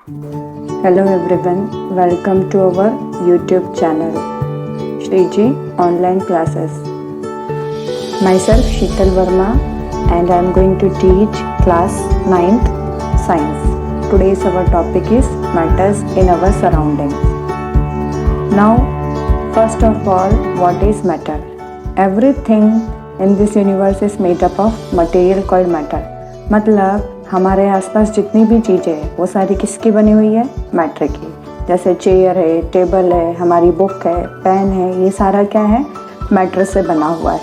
Hello everyone, welcome to our YouTube channel, Shriji Online Classes. Myself Sheetal Verma and I am going to teach class 9th Science. Today's our topic is matters in our surroundings. Now, first of all, what is matter? Everything in this universe is made up of material called matter. मतलब हमारे आसपास जितनी भी चीज़ें हैं वो सारी किसकी बनी हुई है? मैटर की। जैसे चेयर है, टेबल है, हमारी बुक है, पेन है, ये सारा क्या है? मैटर से बना हुआ है।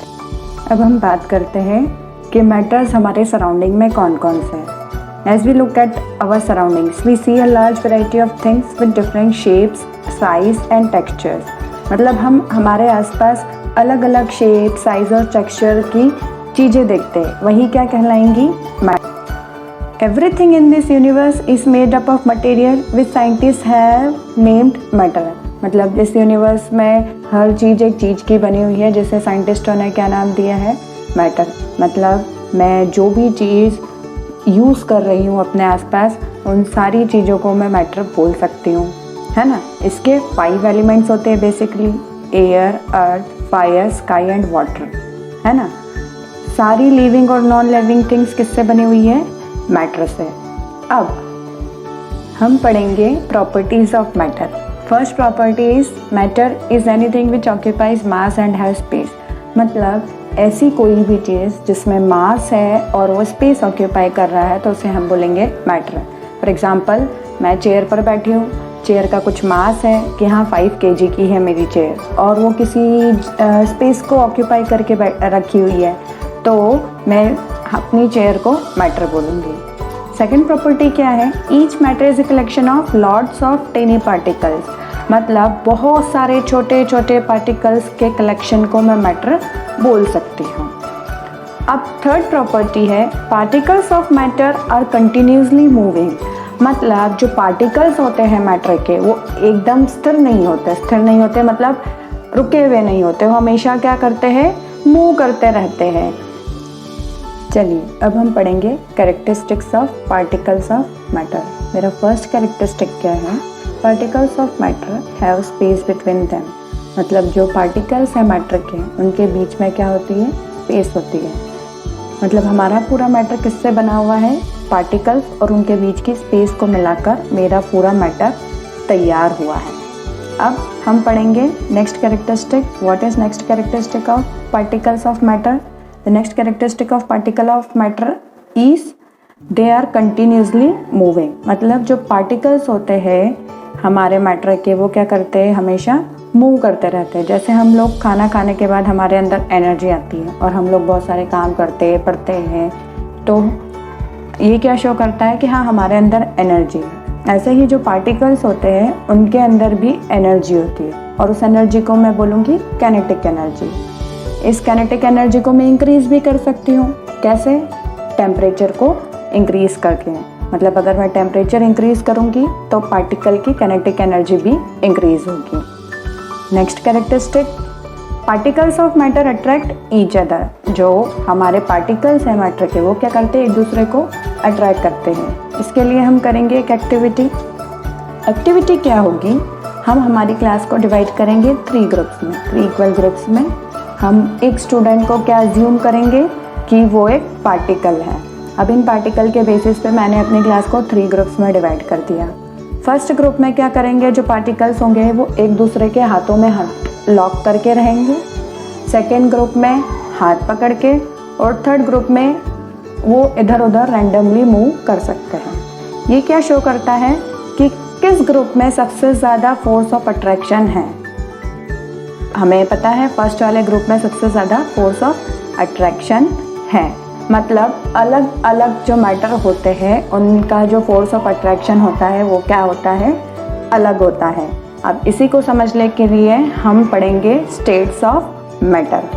अब हम बात करते हैं कि मैटर्स हमारे सराउंडिंग में कौन कौन से हैं। As we look at our surroundings we see a large variety of things with different shapes, size and textures. मतलब हम हमारे आसपास अलग अलग शेप, साइज और टेक्सचर की चीज़ें देखते हैं, वही क्या कहलाएंगी? Matter. Everything in this universe is made up of material which scientists have named matter. मतलब इस यूनिवर्स में हर चीज़ एक चीज़ की बनी हुई है जिसे साइंटिस्टों ने क्या नाम दिया है? मैटर। मतलब मैं जो भी चीज़ यूज़ कर रही हूँ अपने आसपास उन सारी चीज़ों को मैं मैटर बोल सकती हूँ, है ना। इसके 5 एलिमेंट्स होते हैं basically, air, earth, fire, sky and water, है ना। सारी लिविंग और नॉन लिविंग थिंग्स किससे बनी हुई है? मैटर से। अब हम पढ़ेंगे properties of matter. First property is matter is anything which occupies mass and have space. मतलब ऐसी कोई भी चीज़ जिसमें मास है और वो स्पेस ऑक्यूपाई कर रहा है तो उसे हम बोलेंगे मैटर। फॉर एग्जांपल, मैं चेयर पर बैठी हूँ, चेयर का कुछ मास है कि हाँ 5 kg की है मेरी चेयर और वो किसी स्पेस को ऑक्यूपाई करके रखी हुई है, तो मैं अपनी चेयर को मैटर बोलूँगी। सेकेंड प्रॉपर्टी क्या है? Each matter is a collection of lots of tiny particles. मतलब बहुत सारे छोटे छोटे पार्टिकल्स के कलेक्शन को मैं मैटर बोल सकती हूँ। अब थर्ड प्रॉपर्टी है particles of matter are continuously moving. मतलब जो पार्टिकल्स होते हैं मैटर के वो एकदम स्थिर नहीं होते, मतलब रुके हुए नहीं होते, वो हमेशा क्या करते हैं? मूव करते रहते हैं। चलिए अब हम पढ़ेंगे characteristics of particles of matter. मेरा फर्स्ट कैरेक्टरिस्टिक क्या है? Particles of matter have space between them. मतलब जो पार्टिकल्स हैं मैटर के उनके बीच में क्या होती है? स्पेस होती है। मतलब हमारा पूरा मैटर किससे बना हुआ है? पार्टिकल्स और उनके बीच की स्पेस को मिलाकर मेरा पूरा मैटर तैयार हुआ है। अब हम पढ़ेंगे next characteristic. What is next characteristic of particles of matter? The next characteristic of particle of matter is they are continuously moving. मतलब जो particles होते हैं हमारे मैटर के वो क्या करते हैं? हमेशा मूव करते रहते हैं। जैसे हम लोग खाना खाने के बाद हमारे अंदर एनर्जी आती है और हम लोग बहुत सारे काम करते हैं, पढ़ते हैं, तो ये क्या शो करता है कि हाँ हमारे अंदर एनर्जी है। ऐसे ही जो पार्टिकल्स होते हैं उनके अंदर भी एनर्जी होती है और उस एनर्जी को मैं बोलूँगी काइनेटिक एनर्जी। इस काइनेटिक एनर्जी को मैं इंक्रीज़ भी कर सकती हूँ। कैसे? टेम्परेचर को इंक्रीज़ करके। मतलब अगर मैं टेम्परेचर इंक्रीज़ करूँगी तो पार्टिकल की काइनेटिक एनर्जी भी इंक्रीज़ होगी। Next characteristic, particles of matter attract each other. जो हमारे पार्टिकल्स हैं मैटर के वो क्या करते हैं? एक दूसरे को अट्रैक्ट करते हैं। इसके लिए हम करेंगे एक एक्टिविटी। एक्टिविटी क्या होगी? हम हमारी क्लास को डिवाइड करेंगे 3 ग्रुप्स में, 3 इक्वल ग्रुप्स में। हम एक स्टूडेंट को क्या अज्यूम करेंगे कि वो एक पार्टिकल है। अब इन पार्टिकल के बेसिस पे मैंने अपनी क्लास को 3 ग्रुप्स में डिवाइड कर दिया। फर्स्ट ग्रुप में क्या करेंगे? जो पार्टिकल्स होंगे वो एक दूसरे के हाथों में हाथ लॉक करके रहेंगे। सेकेंड ग्रुप में हाथ पकड़ के, और थर्ड ग्रुप में वो इधर उधर रैंडमली मूव कर सकते हैं। ये क्या शो करता है कि किस ग्रुप में सबसे ज़्यादा फोर्स ऑफ अट्रैक्शन है। हमें पता है फर्स्ट वाले ग्रुप में सबसे ज़्यादा फोर्स ऑफ अट्रैक्शन है। मतलब अलग अलग जो मैटर होते हैं उनका जो फोर्स ऑफ अट्रैक्शन होता है वो क्या होता है? अलग होता है। अब इसी को समझने के लिए हम पढ़ेंगे states of matter.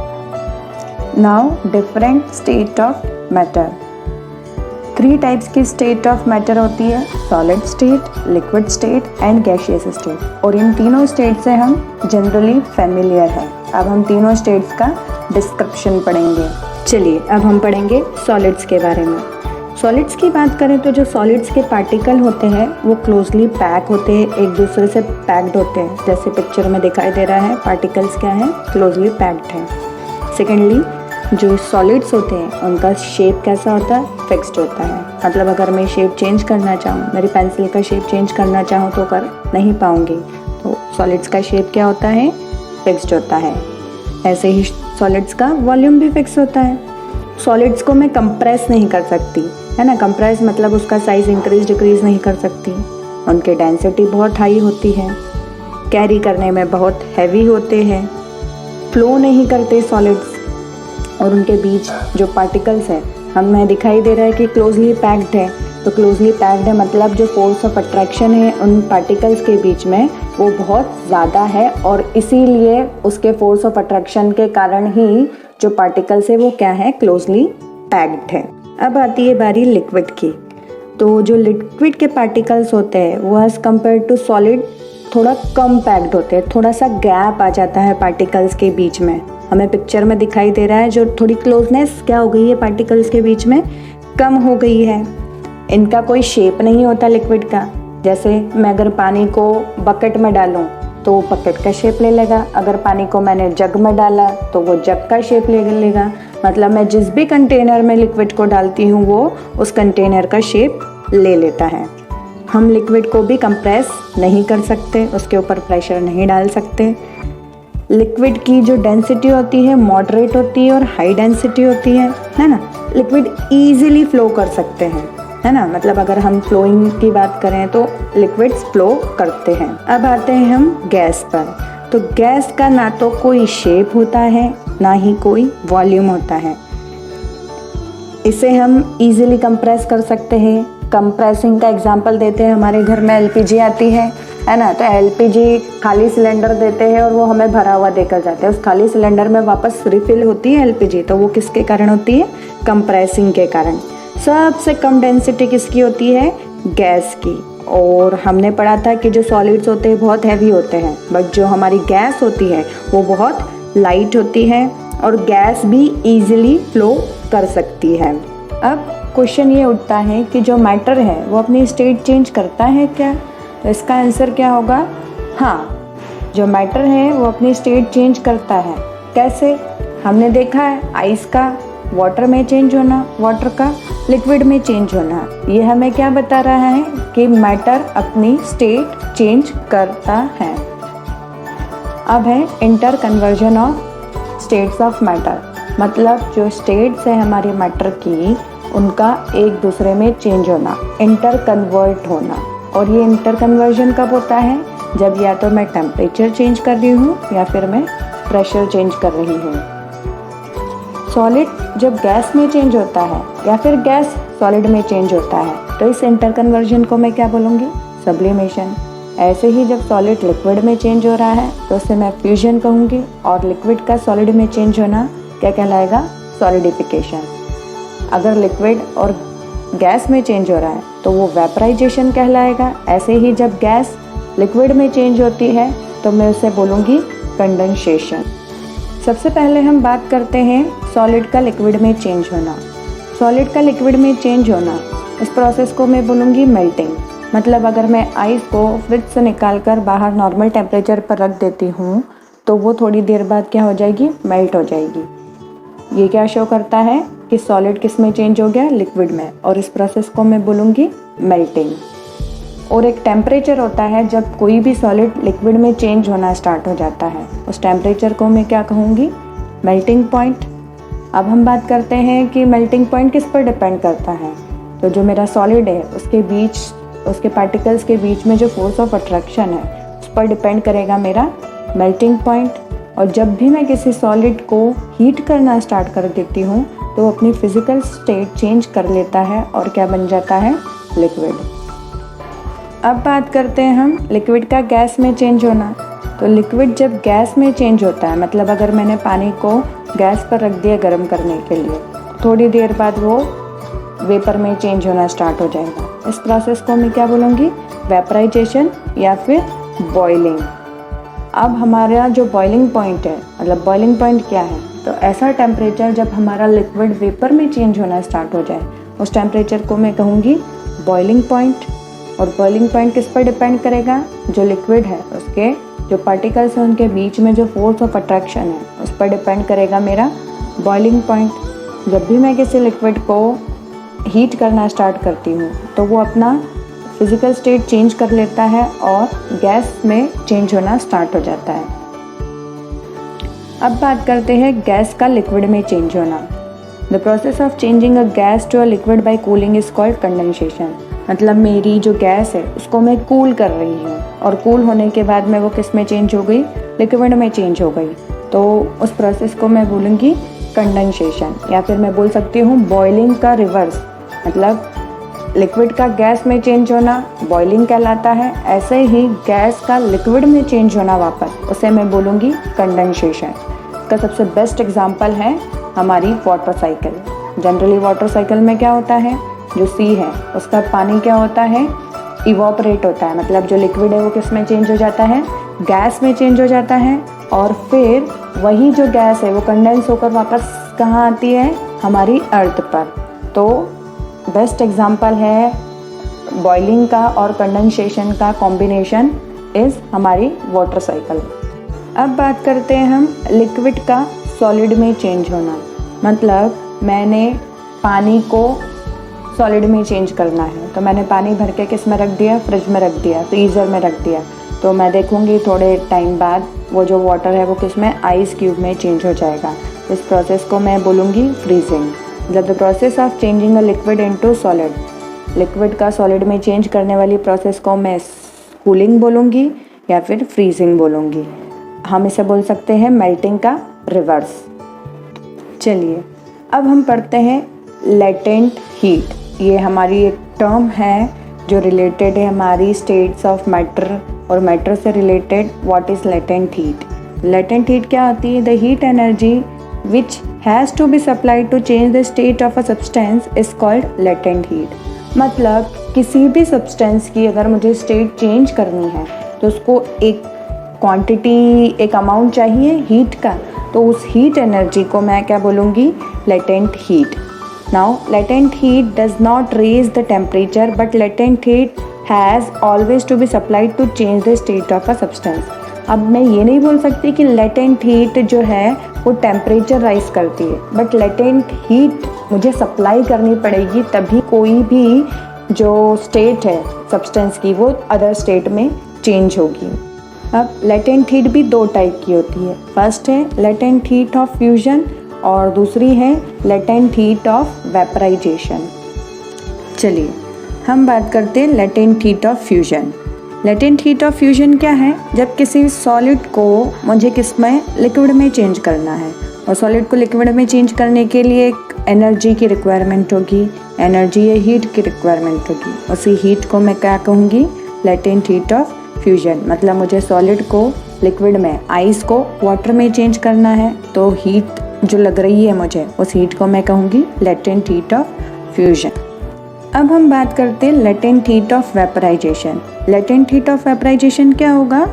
Now different state of matter. 3 types की स्टेट ऑफ मैटर होती है, solid state, liquid state and gaseous state. और इन तीनों स्टेट से हम जनरली फेमिलियर हैं। अब हम तीनों स्टेट्स का डिस्क्रिप्शन पढ़ेंगे। चलिए अब हम पढ़ेंगे सॉलिड्स के बारे में। सॉलिड्स की बात करें तो जो सॉलिड्स के पार्टिकल होते हैं वो क्लोजली पैक होते हैं, एक दूसरे से पैक्ड होते हैं। जैसे पिक्चर में दिखाई दे रहा है, पार्टिकल्स क्या है, क्लोजली पैक्ड है। सेकेंडली, जो सॉलिड्स होते हैं उनका शेप कैसा होता है, फिक्स्ड होता है। मतलब अगर मैं शेप चेंज करना चाहूँ, मेरी पेंसिल का शेप चेंज करना चाहूँ तो कर नहीं पाऊँगी। तो सॉलिड्स का शेप क्या होता है, फिक्स्ड होता है। ऐसे ही सॉलिड्स का वॉल्यूम भी फिक्स होता है। सॉलिड्स को मैं कंप्रेस नहीं कर सकती, है ना। कंप्रेस मतलब उसका साइज इंक्रीज डिक्रीज नहीं कर सकती। उनकी डेंसिटी बहुत हाई होती है, कैरी करने में बहुत हैवी होते हैं, फ्लो नहीं करते सॉलिड्स। और उनके बीच जो पार्टिकल्स है, हमें दिखाई दे रहा है कि क्लोजली पैक्ड है। तो क्लोजली पैक्ड है मतलब जो फोर्स ऑफ अट्रैक्शन है उन पार्टिकल्स के बीच में वो बहुत ज़्यादा है, और इसीलिए उसके फोर्स ऑफ अट्रैक्शन के कारण ही जो पार्टिकल्स है वो क्या है, क्लोजली पैक्ड है। अब आती है बारी लिक्विड की। तो जो लिक्विड के पार्टिकल्स होते हैं वो एज कम्पेयर टू सॉलिड थोड़ा कम पैक्ड होते हैं, थोड़ा सा गैप आ जाता है पार्टिकल्स के बीच में। हमें पिक्चर में दिखाई दे रहा है जो थोड़ी क्लोजनेस क्या हो गई है पार्टिकल्स के बीच में, कम हो गई है। इनका कोई शेप नहीं होता लिक्विड का। जैसे मैं अगर पानी को बकेट में डालूं तो बकेट का शेप ले लेगा, अगर पानी को मैंने जग में डाला तो वो जग का शेप ले लेगा। मतलब मैं जिस भी कंटेनर में लिक्विड को डालती हूँ वो उस कंटेनर का शेप ले लेता है। हम लिक्विड को भी कंप्रेस नहीं कर सकते, उसके ऊपर प्रेशर नहीं डाल सकते। लिक्विड की जो डेंसिटी होती है मॉडरेट होती है और हाई डेंसिटी होती है ना। लिक्विड ईजिली फ्लो कर सकते हैं, है ना। मतलब अगर हम फ्लोइंग की बात करें तो लिक्विड्स फ्लो करते हैं। अब आते हैं हम गैस पर। तो गैस का ना तो कोई शेप होता है ना ही कोई वॉल्यूम होता है। इसे हम इजीली कंप्रेस कर सकते हैं। कंप्रेसिंग का एग्जांपल देते हैं, हमारे घर में एलपीजी आती है ना। तो एलपीजी खाली सिलेंडर देते हैं और वो हमें भरा हुआ देकर जाते हैं। उस खाली सिलेंडर में वापस रिफिल होती है एलपीजी, तो वो किसके कारण होती है, कंप्रेसिंग के कारण। सबसे कम डेंसिटी किसकी होती है, गैस की। और हमने पढ़ा था कि जो सॉलिड्स होते हैं बहुत हैवी होते हैं, बट जो हमारी गैस होती है वो बहुत लाइट होती है और गैस भी इजीली फ्लो कर सकती है। अब क्वेश्चन ये उठता है कि जो मैटर है वो अपनी स्टेट चेंज करता है क्या? तो इसका आंसर क्या होगा, हाँ, जो मैटर है वो अपनी स्टेट चेंज करता है। कैसे? हमने देखा है आइस का वाटर में चेंज होना, वाटर का लिक्विड में चेंज होना। ये हमें क्या बता रहा है कि मैटर अपनी स्टेट चेंज करता है। अब है inter conversion of states of matter. मतलब जो स्टेट्स है हमारी मैटर की उनका एक दूसरे में चेंज होना, इंटर कन्वर्ट होना। और ये इंटर कन्वर्जन कब होता है, जब या तो मैं टेम्परेचर चेंज कर रही हूँ या फिर मैं प्रेशर चेंज कर रही हूँ। सॉलिड जब गैस में चेंज होता है या फिर गैस सॉलिड में चेंज होता है तो इस इंटर कन्वर्जन को मैं क्या बोलूँगी, सब्लिमेशन। ऐसे ही जब सॉलिड लिक्विड में चेंज हो रहा है तो उसे मैं फ्यूजन कहूँगी, और लिक्विड का सॉलिड में चेंज होना क्या कहलाएगा, सॉलिडिफिकेशन। अगर लिक्विड और गैस में चेंज हो रहा है तो वो वेपराइजेशन कहलाएगा। ऐसे ही जब गैस लिक्विड में चेंज होती है तो मैं उसे बोलूँगी कंडेंसेशन। सबसे पहले हम बात करते हैं सॉलिड का लिक्विड में चेंज होना। सॉलिड का लिक्विड में चेंज होना, इस प्रोसेस को मैं बोलूँगी मेल्टिंग। मतलब अगर मैं आइस को फ्रिज से निकाल कर बाहर नॉर्मल टेम्परेचर पर रख देती हूँ तो वो थोड़ी देर बाद क्या हो जाएगी, मेल्ट हो जाएगी। ये क्या शो करता है कि सॉलिड किस में चेंज हो गया, लिक्विड में, और इस प्रोसेस को मैं बोलूँगी मेल्टिंग। और एक टेम्परेचर होता है जब कोई भी सॉलिड लिक्विड में चेंज होना स्टार्ट हो जाता है, उस टेम्परेचर को मैं क्या कहूँगी, मेल्टिंग पॉइंट। अब हम बात करते हैं कि मेल्टिंग पॉइंट किस पर डिपेंड करता है। तो जो मेरा सॉलिड है उसके बीच, उसके पार्टिकल्स के बीच में जो फोर्स ऑफ अट्रैक्शन है उस पर डिपेंड करेगा मेरा मेल्टिंग पॉइंट। और जब भी मैं किसी सॉलिड को हीट करना स्टार्ट कर देती हूँ तो वो अपनी फिजिकल स्टेट चेंज कर लेता है और क्या बन जाता है, लिक्विड। अब बात करते हैं हम लिक्विड का गैस में चेंज होना। तो लिक्विड जब गैस में चेंज होता है, मतलब अगर मैंने पानी को गैस पर रख दिया गर्म करने के लिए, थोड़ी देर बाद वो वेपर में चेंज होना स्टार्ट हो जाएगा। इस प्रोसेस को मैं क्या बोलूँगी, वेपराइजेशन या फिर बॉइलिंग। अब हमारा जो बॉइलिंग पॉइंट है, मतलब बॉइलिंग पॉइंट क्या है, तो ऐसा टेम्परेचर जब हमारा लिक्विड वेपर में चेंज होना स्टार्ट हो जाए उस टेम्परेचर को मैं कहूँगी बॉइलिंग पॉइंट। और बॉइलिंग पॉइंट किस पर डिपेंड करेगा? जो लिक्विड है उसके जो पार्टिकल्स हैं उनके बीच में जो फोर्स ऑफ अट्रैक्शन है उस पर डिपेंड करेगा मेरा बॉइलिंग पॉइंट। जब भी मैं किसी लिक्विड को हीट करना स्टार्ट करती हूँ तो वो अपना फिज़िकल स्टेट चेंज कर लेता है और गैस में चेंज होना स्टार्ट हो जाता है। अब बात करते हैं गैस का लिक्विड में चेंज होना। The process of changing a gas to a liquid by cooling is called condensation. मतलब मेरी जो गैस है उसको मैं कूल कर रही हूँ और कूल होने के बाद में वो किस में चेंज हो गई? लिक्विड में चेंज हो गई। तो उस प्रोसेस को मैं बोलूँगी कंडेंसेशन, या फिर मैं बोल सकती हूँ बॉइलिंग का रिवर्स। मतलब लिक्विड का गैस में चेंज होना बॉइलिंग कहलाता है, ऐसे ही गैस का लिक्विड में चेंज होना वापस, उसे मैं बोलूँगी कंडेंसेशन। इसका सबसे बेस्ट एग्जांपल है हमारी water cycle. Generally water cycle में क्या होता है? जो सी है उसका पानी क्या होता है? इवोपरेट होता है। मतलब जो लिक्विड है वो किस में चेंज हो जाता है? गैस में चेंज हो जाता है। और फिर वही जो गैस है वो कंडेंस होकर वापस कहाँ आती है? हमारी अर्थ पर। तो बेस्ट एग्जांपल है बॉइलिंग का और कंडेंसेशन का कॉम्बिनेशन इज़ हमारी वाटर साइकिल। अब बात करते हैं हम लिक्विड का सॉलिड में चेंज होना। मतलब मैंने पानी को सॉलिड में चेंज करना है तो मैंने पानी भर के किस में रख दिया? फ्रिज में रख दिया, फ्रीज़र में रख दिया। तो मैं देखूँगी थोड़े टाइम बाद वो जो वाटर है वो किस में? आइस क्यूब में चेंज हो जाएगा। इस प्रोसेस को मैं बोलूँगी फ्रीजिंग। मतलब the process of changing a liquid into solid. Liquid का सॉलिड में चेंज करने वाली प्रोसेस को मैं कूलिंग बोलूँगी या फिर फ्रीजिंग बोलूँगी। हम इसे बोल सकते हैं मेल्टिंग का रिवर्स। चलिए अब हम पढ़ते हैं लेटेंट हीट। ये हमारी एक टर्म है जो रिलेटेड है हमारी स्टेट्स ऑफ मैटर और मैटर से related what is latent heat. Latent heat क्या होती है? The heat energy which has to be supplied to change the state of a substance is called latent heat. मतलब किसी भी सब्सटेंस की अगर मुझे स्टेट चेंज करनी है तो उसको एक क्वांटिटी, एक अमाउंट चाहिए हीट का, तो उस हीट एनर्जी को मैं क्या बोलूँगी? Latent heat. Now latent heat does not raise the temperature but latent heat has always to be supplied to change the state of a substance. अब मैं ये नहीं बोल सकती कि लेटेंट हीट जो है वो टेम्परेचर राइज करती है, बट लेटेंट हीट मुझे सप्लाई करनी पड़ेगी तभी कोई भी जो स्टेट है सब्सटेंस की वो अदर स्टेट में चेंज होगी। अब लेटेंट हीट भी दो टाइप की होती है। फर्स्ट है लेटेंट हीट ऑफ फ्यूजन और दूसरी है लेटेंट हीट ऑफ वेपराइजेशन। चलिए हम बात करते हैं latent heat of fusion. Latent heat of fusion क्या है? जब किसी सॉलिड को मुझे किस में? लिक्विड में चेंज करना है और सॉलिड को लिक्विड में चेंज करने के लिए एक एनर्जी की रिक्वायरमेंट होगी। एनर्जी या हीट की रिक्वायरमेंट होगी। उसी हीट को मैं क्या कहूँगी? Latent heat of fusion. मतलब मुझे सॉलिड को लिक्विड में, आइस को वाटर में चेंज करना है तो हीट जो लग रही है मुझे उस हीट को मैं कहूँगी लेटेंट हीट ऑफ फ्यूजन। अब हम बात करते हैं latent heat of vaporization. Latent heat of vaporization क्या होगा?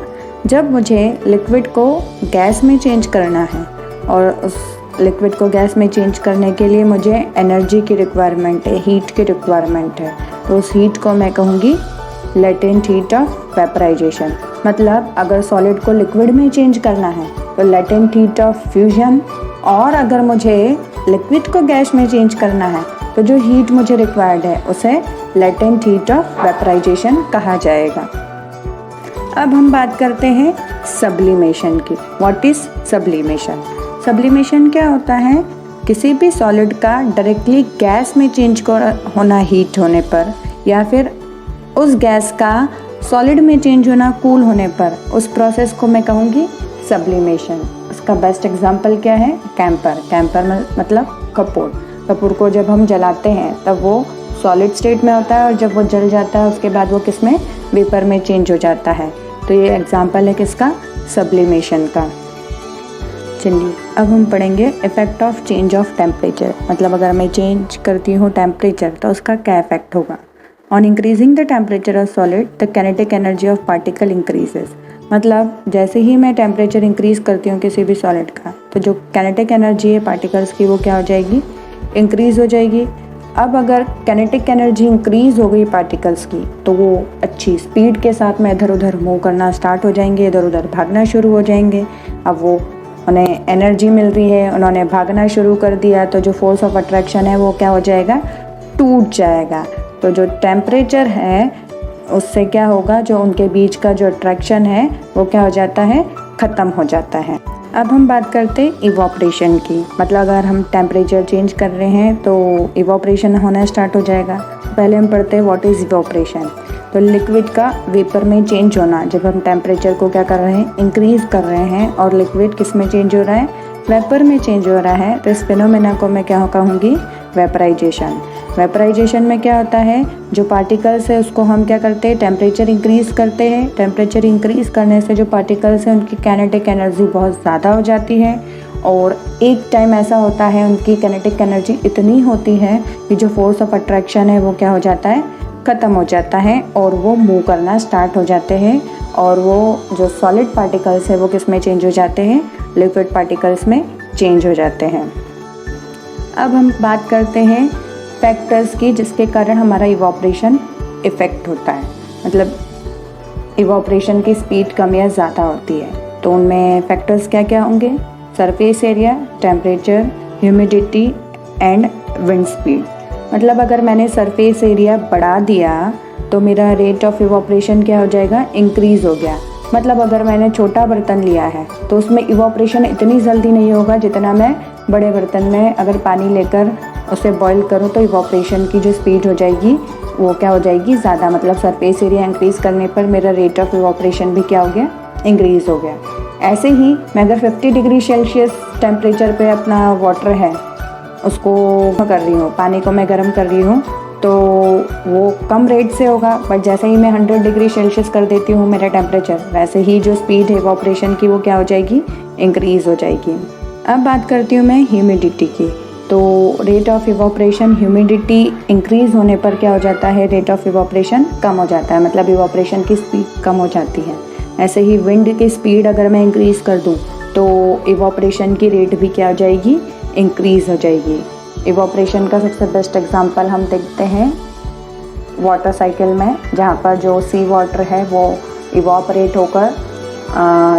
जब मुझे लिक्विड को गैस में चेंज करना है और उस लिक्विड को गैस में चेंज करने के लिए मुझे एनर्जी की रिक्वायरमेंट है, हीट की रिक्वायरमेंट है, तो उस हीट को मैं कहूँगी लेटेंट हीट ऑफ वेपराइजेशन। मतलब अगर सॉलिड को लिक्विड में चेंज करना है तो लेटेंट हीट ऑफ फ्यूजन, और अगर मुझे लिक्विड को गैस में चेंज करना है तो जो हीट मुझे रिक्वायर्ड है उसे लेटेंट हीट ऑफ वेपराइजेशन कहा जाएगा। अब हम बात करते हैं सब्लिमेशन की। What is sublimation? सब्लिमेशन क्या होता है? किसी भी सॉलिड का डायरेक्टली गैस में चेंज होना हीट होने पर, या फिर उस गैस का सॉलिड में चेंज होना कूल होने पर, उस प्रोसेस को मैं कहूँगी सब्लिमेशन। उसका बेस्ट एग्जांपल क्या है? कैंपर। कैंपर मतलब कपूर। कपूर को जब हम जलाते हैं तब वो सॉलिड स्टेट में होता है और जब वो जल जाता है उसके बाद वो किस में? वेपर में चेंज हो जाता है। तो ये एग्जांपल है किसका? सब्लिमेशन का। चलिए अब हम पढ़ेंगे effect of change of temperature. मतलब अगर मैं चेंज करती हूँ टेम्परेचर तो उसका क्या इफेक्ट होगा? On increasing the temperature of solid the kinetic energy of particle increases. मतलब जैसे ही मैं टेम्परेचर इंक्रीज करती हूँ किसी भी सॉलिड का तो जो काइनेटिक एनर्जी है पार्टिकल्स की वो क्या हो जाएगी? इंक्रीज हो जाएगी। अब अगर काइनेटिक एनर्जी इंक्रीज़ हो गई पार्टिकल्स की तो वो अच्छी स्पीड के साथ में इधर उधर मूव करना स्टार्ट हो जाएंगे, इधर उधर भागना शुरू हो जाएंगे। अब वो उन्हें एनर्जी मिल रही है, उन्होंने भागना शुरू कर दिया, तो जो फोर्स ऑफ अट्रैक्शन है वो क्या हो जाएगा, टूट जाएगा। तो जो टेम्परेचर है उससे क्या होगा, जो उनके बीच का जो अट्रैक्शन है वो क्या हो जाता है, ख़त्म हो जाता है। अब हम बात करते हैं इवॉपरेशन की, मतलब अगर हम टेम्परेचर चेंज कर रहे हैं तो इवॉपरेशन होना स्टार्ट हो जाएगा। पहले हम पढ़ते हैं व्हाट इज़ इवॉपरेशन। तो लिक्विड का वेपर में चेंज होना, जब हम टेम्परेचर को क्या कर रहे हैं, इंक्रीज़ कर रहे हैं, और लिक्विड किस में चेंज हो रहा है, वेपर में चेंज हो रहा है, तो इस फिनोमेना को मैं क्या कहूँगी, वेपराइजेशन। वेपराइजेशन में क्या होता है, जो पार्टिकल्स है उसको हम क्या करते हैं, टेम्परेचर इंक्रीज़ करते हैं। टेम्परेचर इंक्रीज़ करने से जो पार्टिकल्स हैं उनकी काइनेटिक एनर्जी बहुत ज़्यादा हो जाती है, और एक टाइम ऐसा होता है उनकी काइनेटिक एनर्जी इतनी होती है कि जो फोर्स ऑफ अट्रैक्शन है वो क्या हो जाता है, ख़त्म हो जाता है, और वो मूव करना स्टार्ट हो जाते हैं, और वो जो सॉलिड पार्टिकल्स है वो किस में चेंज हो जाते हैं, लिक्विड पार्टिकल्स में चेंज हो जाते हैं। अब हम बात करते हैं फैक्टर्स की जिसके कारण हमारा इवॉपरेशन इफ़ेक्ट होता है, मतलब इवॉपरेशन की स्पीड कम या ज़्यादा होती है। तो उनमें फैक्टर्स क्या क्या होंगे, surface area, temperature, humidity and wind speed. मतलब अगर मैंने सरफेस एरिया बढ़ा दिया तो मेरा रेट ऑफ इवॉपरेशन क्या हो जाएगा, इंक्रीज़ हो गया। मतलब अगर मैंने छोटा बर्तन लिया है तो उसमें इवॉपरेशन इतनी जल्दी नहीं होगा जितना मैं बड़े बर्तन में अगर पानी लेकर उसे बॉईल करूँ, तो इवॉपरेशन की जो स्पीड हो जाएगी वो क्या हो जाएगी, ज़्यादा। मतलब सरफेस एरिया इंक्रीज़ करने पर मेरा रेट ऑफ इवॉपरेशन भी क्या हो गया, इंक्रीज़ हो गया। ऐसे ही मैं अगर 50 डिग्री सेल्सियस टेम्परेचर पे अपना वाटर है उसको कर रही हूँ, पानी को मैं गर्म कर रही हूँ, तो वो कम रेट से होगा, बट जैसे ही मैं 100 डिग्री सेल्सियस कर देती हूँ मेरा टेम्परेचर, वैसे ही जो स्पीड है इवॉपरेशन की वो क्या हो जाएगी, इंक्रीज़ हो जाएगी। अब बात करती हूँ मैं ह्यूमिडिटी की। तो rate of evaporation, humidity increase होने पर क्या हो जाता है, रेट ऑफ इवॉपरेशन कम हो जाता है, मतलब इवॉपरेशन की स्पीड कम हो जाती है। ऐसे ही विंड की स्पीड अगर मैं इंक्रीज़ कर दूँ तो इवॉपरेशन की रेट भी क्या हो जाएगी, इंक्रीज़ हो जाएगी। इवॉपरेशन का सबसे बेस्ट एग्जांपल हम देखते हैं वाटर साइकिल में, जहाँ पर जो सी वाटर है वो इवॉपरेट होकर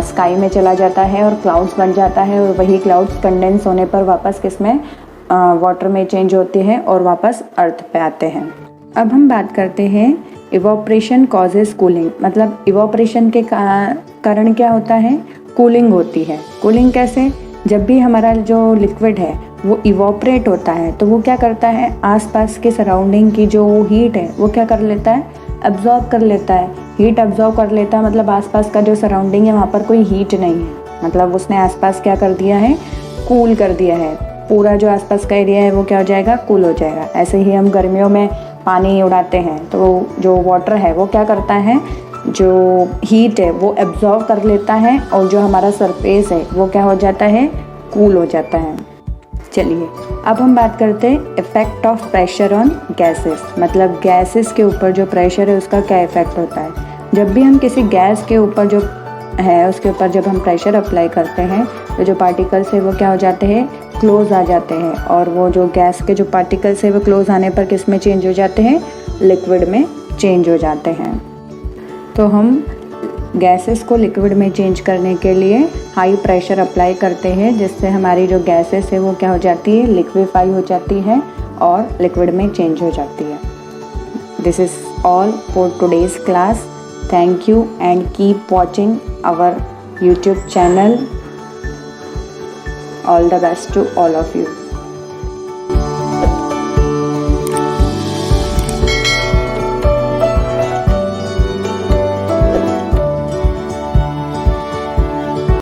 स्काई में चला जाता है और क्लाउड्स बन जाता है, और वही क्लाउड्स कंडेंस होने पर वापस किस में, वाटर में चेंज होते हैं और वापस अर्थ पे आते हैं। अब हम बात करते हैं इवॉपरेशन कॉजेस कूलिंग। मतलब इवॉपरेशन के कारण क्या होता है, कूलिंग होती है। कूलिंग कैसे, जब भी हमारा जो लिक्विड है वो इवॉपरेट होता है तो वो क्या करता है, आसपास के सराउंडिंग की जो हीट है वो क्या कर लेता है, अब्जॉर्ब कर लेता है। हीट अब्जॉर्ब कर लेता है मतलब आसपास का जो सराउंडिंग है वहाँ पर कोई हीट नहीं है, मतलब उसने आसपास क्या कर दिया है, कूल कर दिया है। पूरा जो आसपास का एरिया है वो क्या हो जाएगा, कूल हो जाएगा। ऐसे ही हम गर्मियों में पानी उड़ाते हैं तो जो वाटर है वो क्या करता है, जो हीट है वो एब्जॉर्ब कर लेता है, और जो हमारा सरफेस है वो क्या हो जाता है, कूल हो जाता है। चलिए अब हम बात करते हैं effect of pressure on gases. मतलब गैसेस के ऊपर जो प्रेशर है उसका क्या इफ़ेक्ट होता है। जब भी हम किसी गैस के ऊपर जो है उसके ऊपर जब हम प्रेशर अप्लाई करते हैं तो जो पार्टिकल्स है वो क्या हो जाते हैं, क्लोज आ जाते हैं, और वो जो गैस के जो पार्टिकल्स है वो क्लोज आने पर किस में चेंज हो जाते हैं, लिक्विड में चेंज हो जाते हैं। तो हम गैसेस को लिक्विड में चेंज करने के लिए हाई प्रेशर अप्लाई करते हैं, जिससे हमारी जो गैसेस है वो क्या हो जाती है, लिक्विफाई हो जाती है और लिक्विड में चेंज हो जाती है। This is all for today's class. Thank you and keep watching our YouTube channel. All the best to all of you.